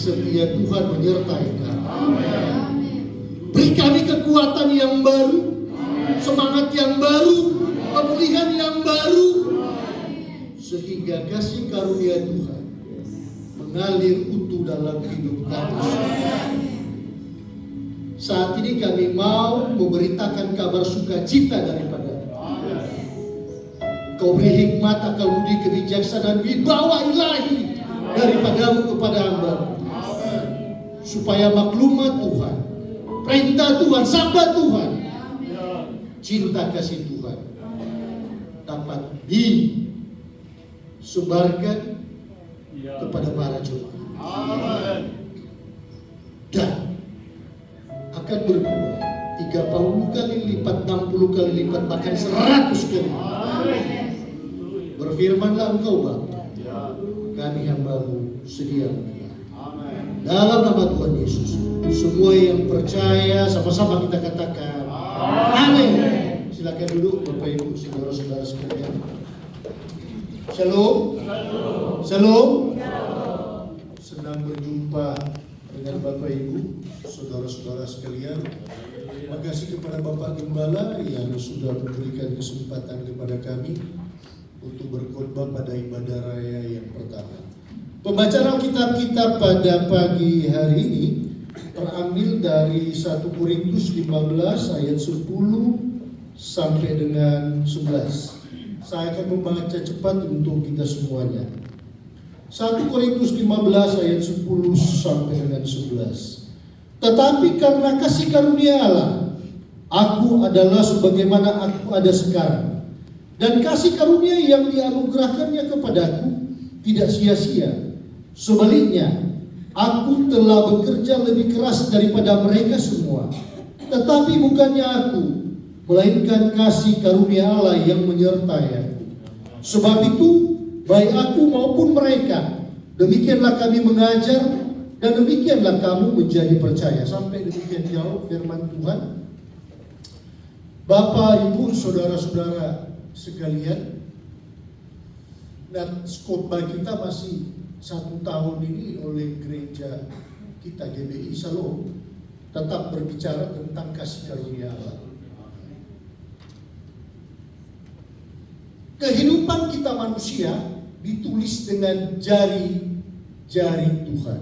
setia Tuhan menyertai kami. Beri kami kekuatan yang baru, semangat yang baru, pemulihan yang baru, sehingga kasih karunia Tuhan mengalir utuh dalam hidup kami. Saat ini kami mau memberitakan kabar sukacita daripada Kau beri hikmat, akal budi, kebijaksanaan, wibawa ilahi daripadamu kepada hamba, supaya maklumat Tuhan, perintah Tuhan, sabda Tuhan, cinta kasih Tuhan dapat disebarkan kepada para jemaat dan akan berbuah 30 kali lipat, 60 kali lipat, bahkan 100 kali lipat. Berfirmanlah Engkau Bapa, kami hamba-Mu sedia mendengar. Dalam nama Tuhan Yesus, semua yang percaya sama-sama kita katakan amin. Silakan duduk Bapak Ibu, saudara-saudara sekalian. Shalom. Shalom. Senang berjumpa dengan Bapak Ibu, saudara-saudara sekalian. Terima kasih kepada Bapak Gembala yang sudah memberikan kesempatan kepada kami untuk berkhotbah pada ibadah raya yang pertama. Pembacaan Alkitab kita pada pagi hari ini terambil dari 1 Korintus 15 ayat 10 sampai dengan 11. Saya akan membaca cepat untuk kita semuanya. 1 Korintus 15 ayat 10 sampai dengan 11. Tetapi karena kasih karunia Allah, aku adalah sebagaimana aku ada sekarang. Dan kasih karunia yang dianugerahkannya kepadaku tidak sia-sia. Sebaliknya, aku telah bekerja lebih keras daripada mereka semua. Tetapi bukannya aku, melainkan kasih karunia Allah yang menyertai aku. Sebab itu, baik aku maupun mereka, demikianlah kami mengajar, dan demikianlah kamu menjadi percaya. Sampai demikian jauh firman Tuhan. Bapak, Ibu, saudara-saudara sekalian, dan khotbah kita masih 1 tahun ini oleh gereja kita GBI Shalom tetap berbicara tentang kasih karunia Allah. Kehidupan kita manusia ditulis dengan jari-jari Tuhan.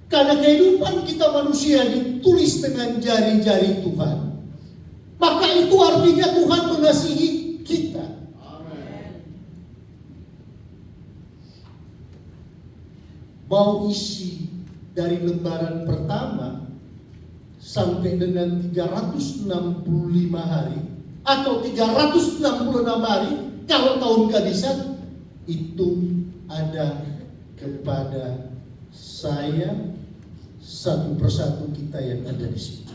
Karena kehidupan kita manusia ditulis dengan jari-jari Tuhan, maka itu artinya Tuhan mengasihi kita. Mau isi dari lembaran pertama sampai dengan 365 hari atau 366 hari kalau tahun kehabisan, itu ada kepada saya satu persatu kita yang ada di sini.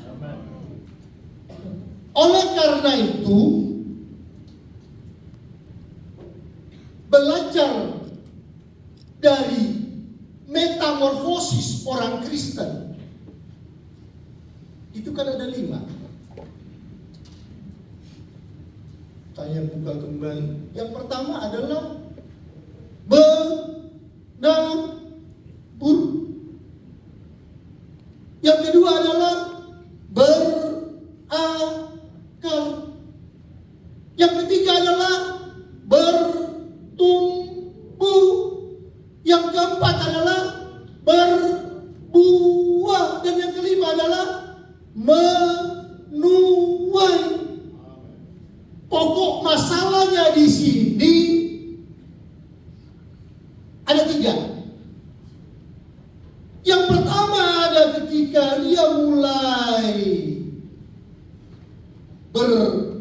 Oleh karena itu, belajar dari metamorfosis orang Kristen itu kan ada 5. Saya buka kembali. Yang pertama adalah menabur. Yang kedua adalah berakal. Yang ketiga adalah bertumbuh. Yang keempat adalah berbuah. Dan yang kelima adalah menuai. Pokok masalahnya di sini ada 3. Yang pertama ada ketika dia mulai bertumbuh.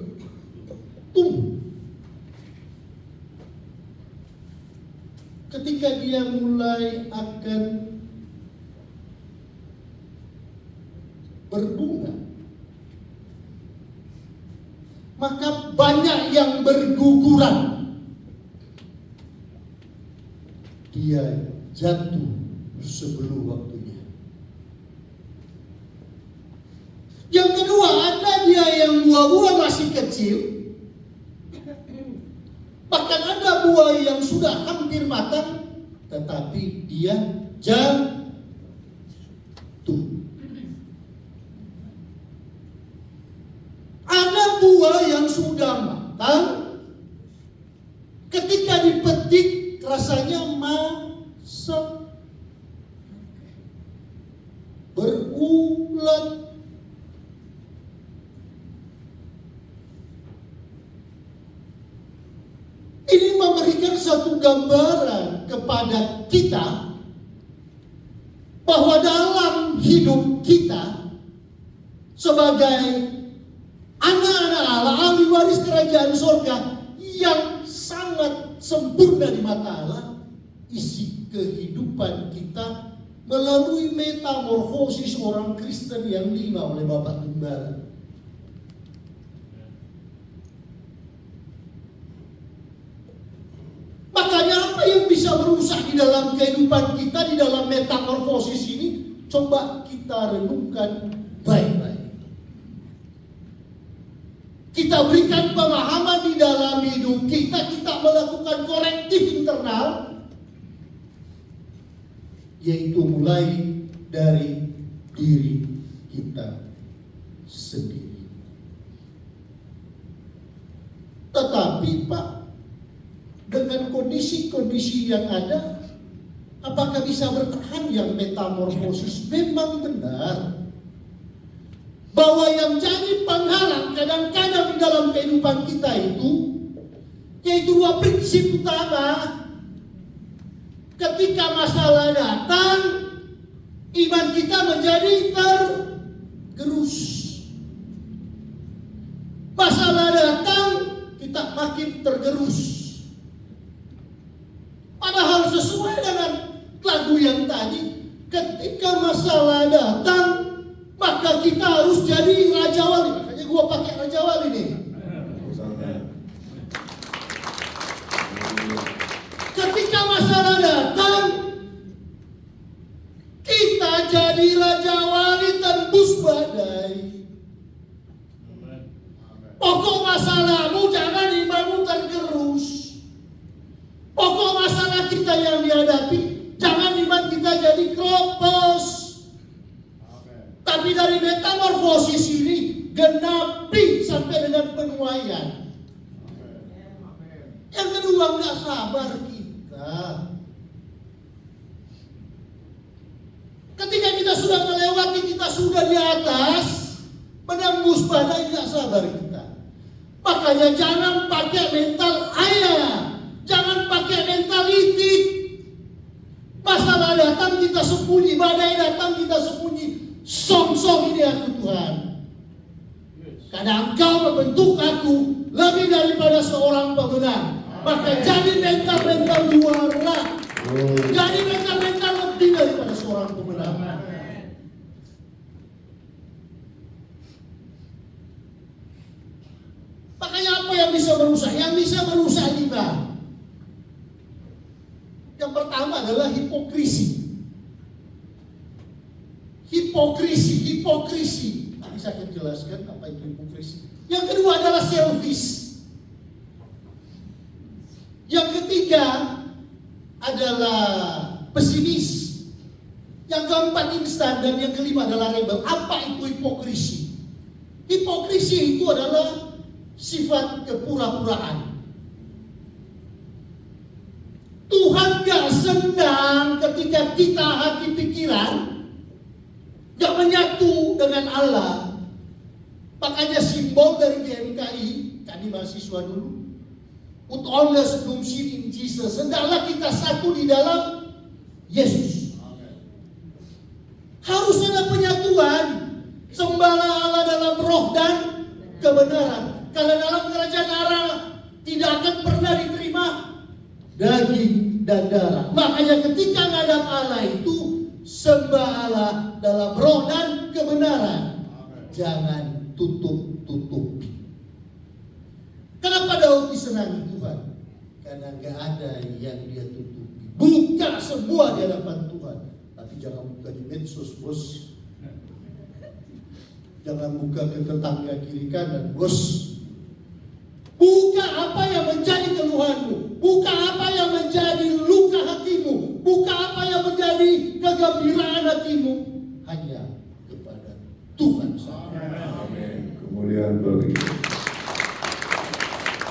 Ketika dia mulai akan berbunga, maka banyak yang berguguran. Dia jatuh sebelum waktunya. Yang kedua, ada dia yang buah-buah masih kecil, bahkan ada buah yang sudah hampir matang, tetapi dia jatuh. Ada buah yang sudah matang, ketika dipetik rasanya masam, berulat. Ini memberikan satu gambaran kepada kita bahwa dalam hidup kita sebagai anak-anak Allah, ahli waris kerajaan surga yang sangat sempurna di mata Allah, isi kehidupan kita melalui metamorfosis orang Kristen yang 5 oleh Bapak Gembala. Makanya apa yang bisa merusak di dalam kehidupan kita, di dalam metamorfosis ini, coba kita renungkan baik-baik. Kita berikan pemahaman di dalam hidup kita, kita melakukan korektif internal, yaitu mulai dari diri kita sendiri. Tetapi Pak, dengan kondisi-kondisi yang ada, apakah bisa bertahan yang metamorfosis? Memang benar bahwa yang jadi penghalang kadang-kadang di dalam kehidupan kita itu, yaitu 2 prinsip utama. Ketika masalah datang, iman kita menjadi tergerus. Masalah datang, kita makin tergerus. Padahal sesuai dengan lagu yang tadi, ketika masalah datang, maka kita harus jadi Raja Wali. Makanya gua pakai Raja Wali nih. Ketika masalah datang, kita jadi Raja Wali tembus badai. Pokok masalahmu jangan imanmu tergerus. Pokok masalah kita yang dihadapi, jangan iman kita jadi kropos. Tapi dari metamorfosis ini, genapi sampai dengan penuaian. Yang kedua, nggak sabar kita. Ketika kita sudah melewati, kita sudah di atas, menembus badai, nggak sabar kita. Makanya jangan pakai mental ayah. Jangan pakai mentalitik. Masalah datang kita sembunyi, badai datang kita sembunyi. Song-song ini aku Tuhan. Karena Engkau membentuk aku lebih daripada seorang pemenang. Maka jadi mental-mental juara. Jadi mental-mental lebih daripada seorang pemenang. Makanya apa yang bisa merusak? Yang bisa merusak 5. Yang pertama adalah hipokrisi. Hipokrisi. Nanti saya akan jelaskan apa itu hipokrisi. Yang kedua adalah selfish. Yang ketiga adalah pesimis. Yang keempat instan, dan yang kelima adalah rebel. Apa itu hipokrisi? Hipokrisi itu adalah sifat kepura-puraan. Tuhan gak senang ketika kita hati pikiran gak menyatu dengan Allah. Makanya simbol dari GMKI, kami mahasiswa dulu, put on the subsumption in Jesus. Hendaklah kita satu di dalam Yesus. Harus ada penyatuan. Sembahlah Allah dalam roh dan kebenaran. Karena dalam kerajaan Allah tidak akan pernah diterima daging dan darah. Makanya ketika ngadap Allah itu, sembah Allah dalam roh dan kebenaran. Jangan tutup-tutupi. Kenapa Daud disenangi Tuhan? Karena gak ada yang dia tutupi. Buka semua di hadapan Tuhan. Tapi jangan buka di medsos, bos. Jangan buka ke tetangga kiri kanan, bos. Buka apa yang menjadi keluhanmu. Buka apa yang menjadi luka hatimu. kegembiraan hatimu hanya kepada Tuhan saja. Amin. Kemuliaan bagi.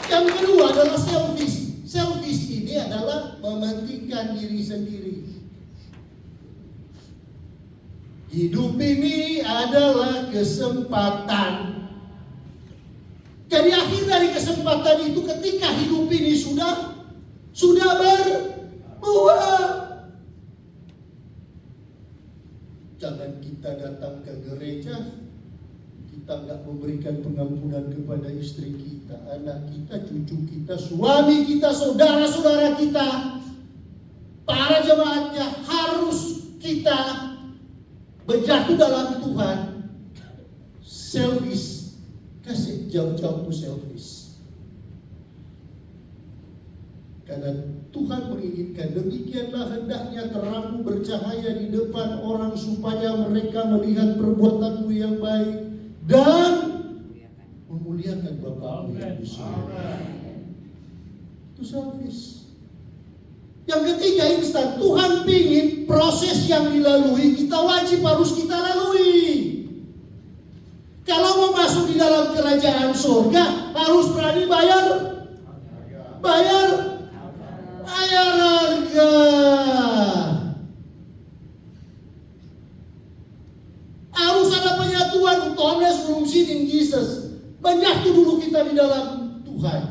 Yang kedua adalah selfish. Selfish ini adalah mementingkan diri sendiri. Hidup ini adalah kesempatan. Jadi akhir dari kesempatan itu ketika hidup ini sudah berbuah. Jangan kita datang ke gereja, kita nggak memberikan pengampunan kepada istri kita, anak kita, cucu kita, suami kita, saudara-saudara kita, para jemaatnya, harus kita berjatuh dalam Tuhan. Selfish, kasih jauh-jauh selfish. Karena Tuhan menginginkan demikianlah hendaknya terangmu bercahaya di depan orang supaya mereka melihat perbuatanmu yang baik dan memuliakan Bapamu yang di surga. Itu selfish. Yang ketiga, instan. Tuhan ingin proses yang dilalui kita harus kita lalui. Kalau mau masuk di dalam kerajaan surga harus berani bayar harga. Harus ada penyatuan. Thomas belum in Jesus. Menyatu dulu kita di dalam Tuhan.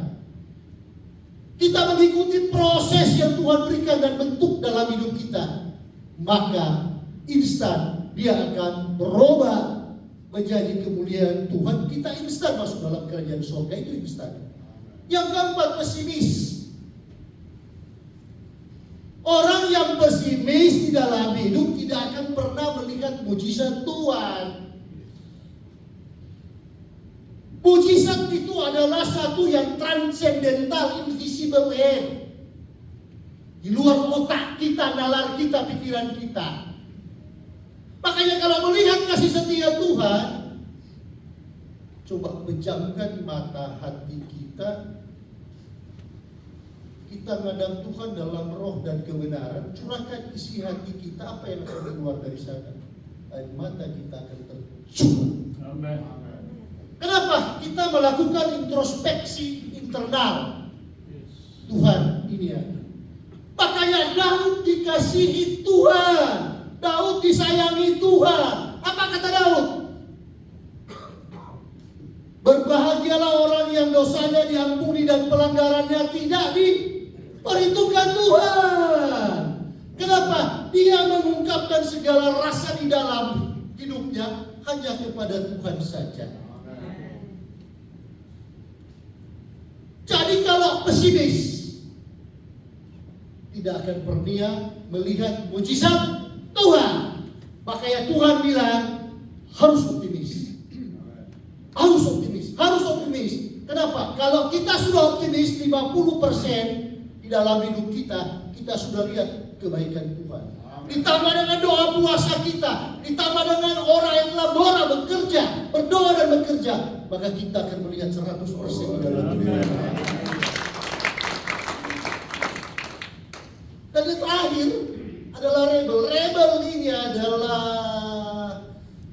Kita mengikuti proses yang Tuhan berikan dan bentuk dalam hidup kita. Maka instan dia akan berubah menjadi kemuliaan Tuhan. Kita instan masuk dalam kerajaan surga. Itu instan. Yang keempat, pesimis. Orang yang pesimis di dalam hidup tidak akan pernah melihat mujizat Tuhan. Mujizat itu adalah satu yang transcendental, invisible air. Di luar otak kita, nalar kita, pikiran kita. Makanya kalau melihat kasih setia Tuhan, coba pejamkan mata hati kita. Kita menghadap Tuhan dalam roh dan kebenaran. Curahkan isi hati kita, apa yang akan keluar dari sana. Air mata kita akan tercurah. Amin. Kenapa? Kita melakukan introspeksi internal. Tuhan, ini ya. Makanya Daud dikasihi Tuhan. Daud disayangi Tuhan. Apa kata Daud? Berbahagialah orang yang dosanya diampuni dan pelanggarannya tidak diperhitungkan Tuhan. Kenapa? Dia mengungkapkan segala rasa di dalam hidupnya hanya kepada Tuhan saja. Jadi kalau pesimis, tidak akan pernah melihat mujizat Tuhan. Makanya Tuhan bilang harus optimis. Harus optimis. Kenapa? Kalau kita sudah optimis 50% di dalam hidup kita, kita sudah lihat kebaikan Tuhan. Ditambah dengan doa puasa kita, ditambah dengan orang yang telah berdoa dan bekerja, maka kita akan melihat 100% di dalam hidup kita. Dan yang terakhir adalah rebel. Rebel ini adalah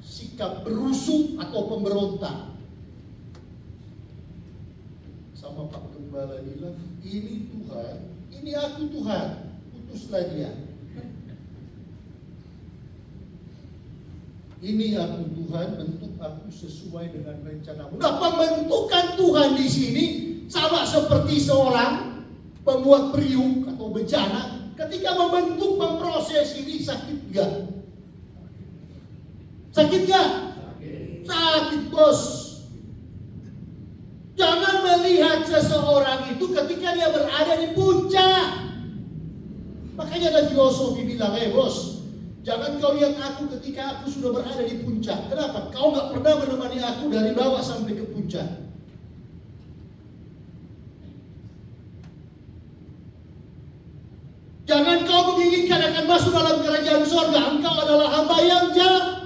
sikap berusuh atau pemberontak. Sama Pak Gembala bilang, ini Tuhan, ini aku Tuhan, putuslah dia. Ini aku Tuhan, bentuk aku sesuai dengan rencanamu. Nah, pembentukan Tuhan di sini sama seperti seorang pembuat periuk atau bencana. Ketika membentuk, memproses ini sakit gak? Sakit gak? Sakit, bos. Jangan melihat seseorang itu ketika dia berada di puncak. Makanya ada filosofi bilang, bos, jangan kau lihat aku ketika aku sudah berada di puncak. Kenapa? Kau gak pernah menemani aku dari bawah sampai ke puncak. Jangan kau menginginkan akan masuk dalam kerajaan surga. Engkau adalah hamba yang jahat.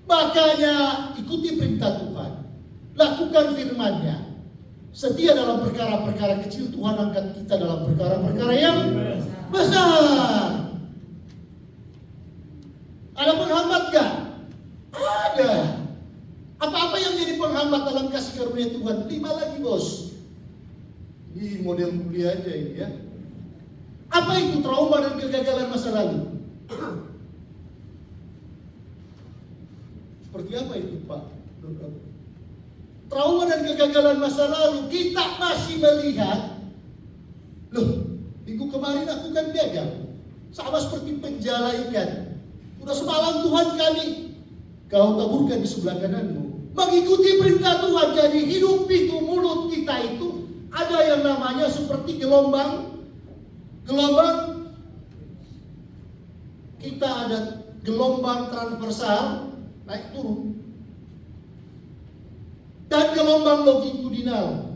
Makanya ikuti perintah Tuhan. Lakukan firman-Nya. setia dalam perkara-perkara kecil, Tuhan angkat kita dalam perkara-perkara yang besar. Ada penghambat gak? Ada. Apa-apa yang jadi penghambat dalam kasih karunia Tuhan? 5 lagi bos. Ini model kuliah aja ini ya. Apa itu trauma dan kegagalan masa lalu? Seperti apa itu Pak? Trauma dan kegagalan masa lalu, kita masih melihat, loh, minggu kemarin aku kan gagal, sama seperti penjala ikan. Udah semalam Tuhan kami, kau taburkan di sebelah kananmu, mengikuti perintah Tuhan. Jadi hidup itu, mulut kita itu ada yang namanya seperti gelombang. Kita ada gelombang transversal, naik turun, dan gelombang longitudinal.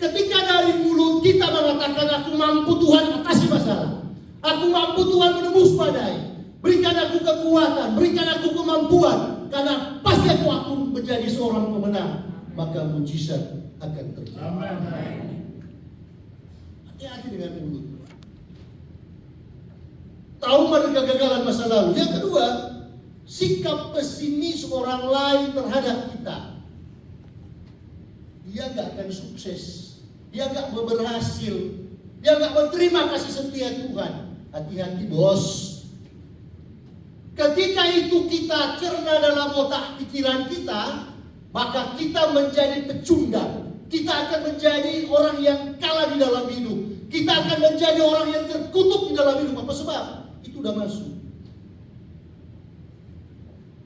Ketika dari mulut kita mengatakan aku mampu Tuhan atasi masalah, aku mampu Tuhan menembus badai, berikan aku kekuatan, berikan aku kemampuan, karena pasti aku menjadi seorang pemenang, maka mujizat akan terjadi. Hati-hati dengan mulut. Trauma dan kegagalan masa lalu. Yang kedua, sikap pesimis orang lain terhadap kita. Dia gak akan sukses, dia gak berhasil, dia gak berterima kasih setia Tuhan. Hati-hati bos. Ketika itu kita cerna dalam otak pikiran kita, maka kita menjadi pecundang. Kita akan menjadi orang yang kalah di dalam hidup. Kita akan menjadi orang yang terkutuk di dalam hidup. Apa sebab? Itu udah masuk.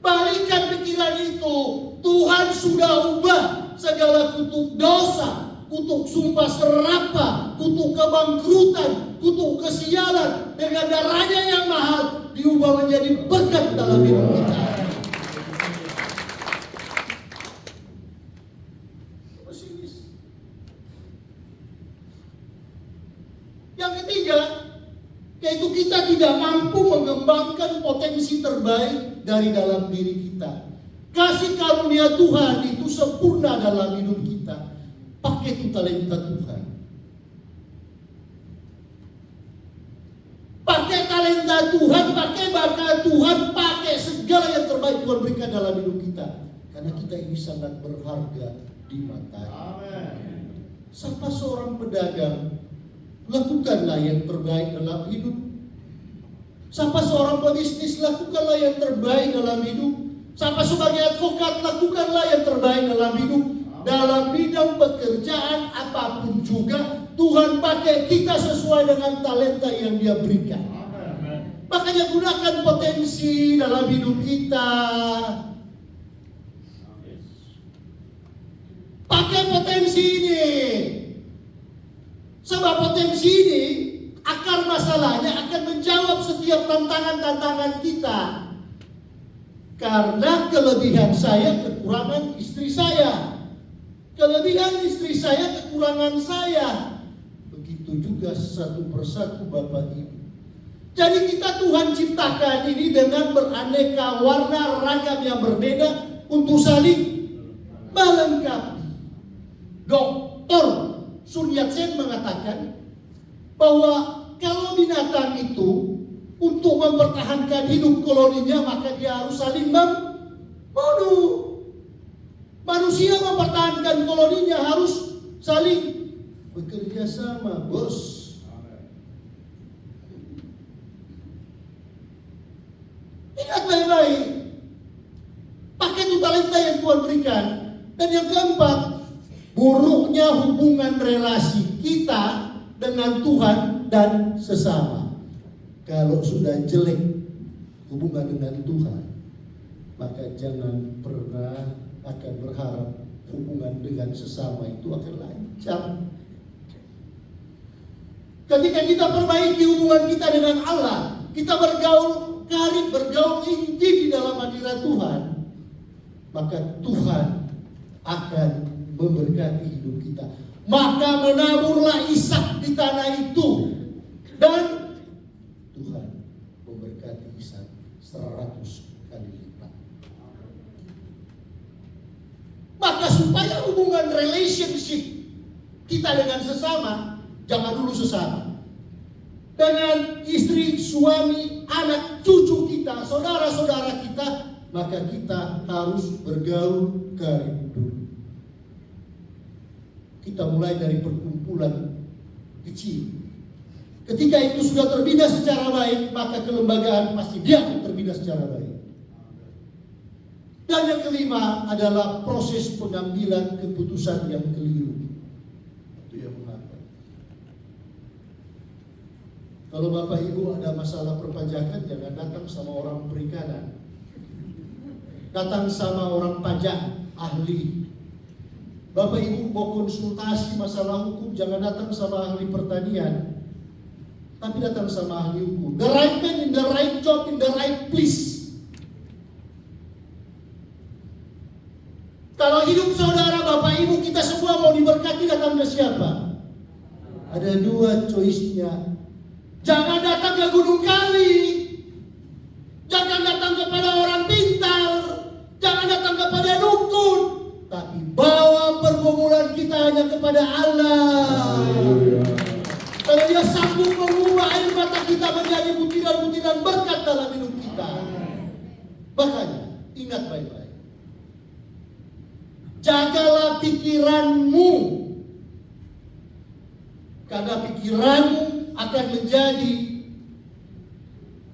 Balikan pikiran itu. Tuhan sudah ubah segala kutuk dosa, kutuk sumpah serapah, kutuk kebangkrutan, kutuk kesialan dengan darahnya yang mahal diubah menjadi berkat dalam hidup kita. Yang ketiga, yaitu kita tidak mampu mengembangkan potensi terbaik dari dalam diri kita. Kasih karunia Tuhan itu sempurna dalam hidup kita. Pakai itu talenta Tuhan. Pakai talenta Tuhan, pakai bakat Tuhan, pakai segala yang terbaik Tuhan berikan dalam hidup kita. Karena kita ini sangat berharga di mata. Siapa seorang pedagang, lakukanlah yang terbaik dalam hidup. Siapa seorang pebisnis, lakukanlah yang terbaik dalam hidup. Siapa sebagai advokat, lakukanlah yang terbaik dalam hidup. Dalam bidang pekerjaan apapun juga, Tuhan pakai kita sesuai dengan talenta yang Dia berikan. Makanya gunakan potensi dalam hidup kita. Pakai potensi ini. Sebab potensi ini, akar masalahnya akan menjawab setiap tantangan-tantangan kita. Karena kelebihan saya, kekurangan istri saya. Kelebihan istri saya, kekurangan saya. Begitu juga satu persatu Bapak Ibu. Jadi kita Tuhan ciptakan ini dengan beraneka warna ragam yang berbeda untuk saling melengkapi. Dr. Sun Yat-sen mengatakan bahwa kalau binatang itu untuk mempertahankan hidup koloninya maka dia harus saling membunuh. Manusia mempertahankan koloninya harus saling bekerja sama, bos. Ingat baik-baik. Pakai itu talenta yang Tuhan berikan. Dan yang keempat, buruknya hubungan relasi kita dengan Tuhan dan sesama. Kalau sudah jelek hubungan dengan Tuhan, maka jangan pernah akan berharap hubungan dengan sesama itu akan lancar. Ketika kita perbaiki hubungan kita dengan Allah, kita bergaul karib, bergaul intim di dalam hadirat Tuhan, maka Tuhan akan memberkati hidup kita. Maka menaburlah Ishak di tanah itu, dan Tuhan memberkati Ishak 100 kali lipat. supaya hubungan relationship kita dengan sesama, jangan dulu sesama. Dengan istri, suami, anak, cucu kita, saudara-saudara kita, maka kita harus bergaul karib dulu. Kita mulai dari perkumpulan kecil. Ketika itu sudah terbina secara baik, maka kelembagaan pasti dia akan terbina secara baik. Dan yang kelima adalah proses pengambilan keputusan yang keliru. Itu yang mengapa. Kalau Bapak Ibu ada masalah perpajakan, jangan datang sama orang perikanan. Datang sama orang pajak, ahli. Bapak Ibu mau konsultasi masalah hukum, jangan datang sama ahli pertanian. Tapi datang sama ahli hukum. The right man in the right job in the right place. Kalau hidup saudara, Bapak Ibu, kita semua mau diberkati, datang ke siapa? Ada dua choice-nya. Jangan datang ke Gunung Kawi. Jangan datang kepada orang pintar. Jangan datang kepada dukun. Tapi bawa pergumulan kita hanya kepada Allah. Karena dia sanggup mengubah air mata kita menjadi butiran-butiran berkat dalam hidup kita. Makanya, ingat baik-baik. Jagalah pikiranmu. Karena pikiranmu akan menjadi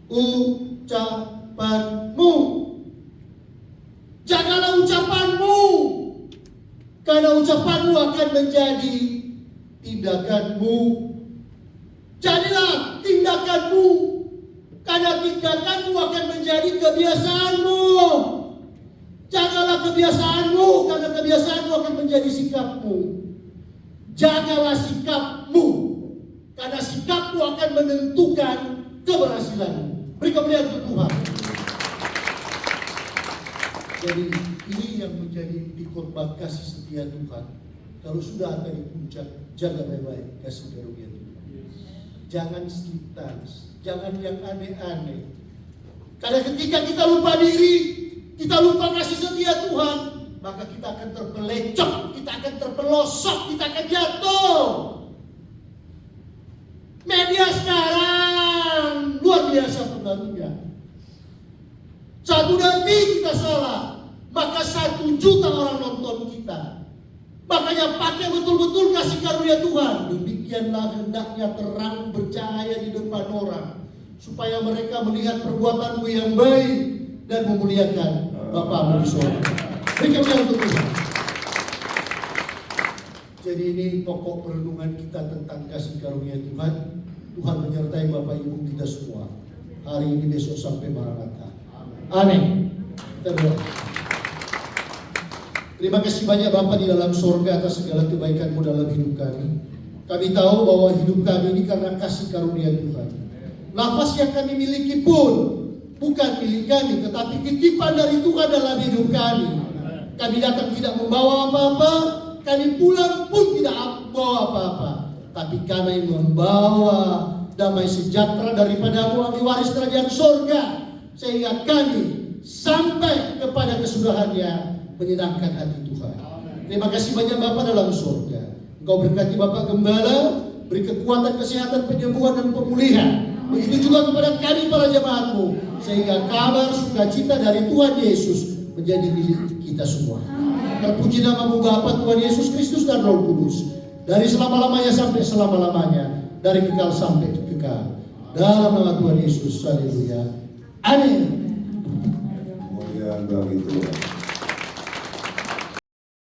ucapanmu. Jagalah ucapanmu. Karena ucapanmu akan menjadi tindakanmu. Jadilah tindakanmu, karena tindakanmu akan menjadi kebiasaanmu. Jagalah kebiasaanmu, karena kebiasaanmu akan menjadi sikapmu. Jagalah sikapmu, karena sikapmu akan menentukan keberhasilanmu. Beri kemuliaan untuk Tuhan. Jadi ini yang menjadi khotbah kasih setia Tuhan. Kalau sudah ada di puncak, jaga baik-baik kasih karunia Tuhan. Jangan skip dance, jangan yang aneh-aneh. Karena ketika kita lupa diri, kita lupa kasih setia Tuhan, maka kita akan terpelecok, kita akan terpelosok, kita akan jatuh. Media sekarang luar biasa pengaruhnya. Satu detik kita salah, maka 1 juta orang nonton kita. Makanya pakai betul-betul kasih karunia Tuhan. Demikianlah hendaknya terang bercahaya di depan orang, supaya mereka melihat perbuatanmu yang baik dan memuliakan Bapamu di surga. Beri kemuliaan untuk Tuhan. Jadi ini pokok perenungan kita tentang kasih karunia Tuhan. Tuhan menyertai Bapak Ibu kita semua. Hari ini, besok, sampai Maranatha. Amin. Kita berdoa. Terima kasih banyak Bapa di dalam surga atas segala kebaikan-Mu dalam hidup kami. Kami tahu bahwa hidup kami ini karena kasih karunia Tuhan. Nafas yang kami miliki pun bukan milik kami, tetapi titipan dari Tuhan dalam hidup kami. Kami datang tidak membawa apa-apa, kami pulang pun tidak membawa apa-apa. Tapi kami membawa damai sejahtera daripada-Mu, ahli waris kerajaan surga, sehingga kami sampai kepada kesudahannya menyenangkan hati Tuhan. Terima kasih banyak Bapak dalam surga. Engkau berkati Bapak Gembala, beri kekuatan, kesehatan, penyembuhan dan pemulihan. Begitu juga kepada kami para jemaat-Mu, sehingga kabar sukacita dari Tuhan Yesus menjadi milik kita semua. Terpuji nama-Mu Bapa, Tuhan Yesus Kristus dan Roh Kudus, dari selama-lamanya sampai selama-lamanya, dari kekal sampai kekal. Dalam nama Tuhan Yesus, haleluya. Amin. Kemuliaan bagi Tuhan.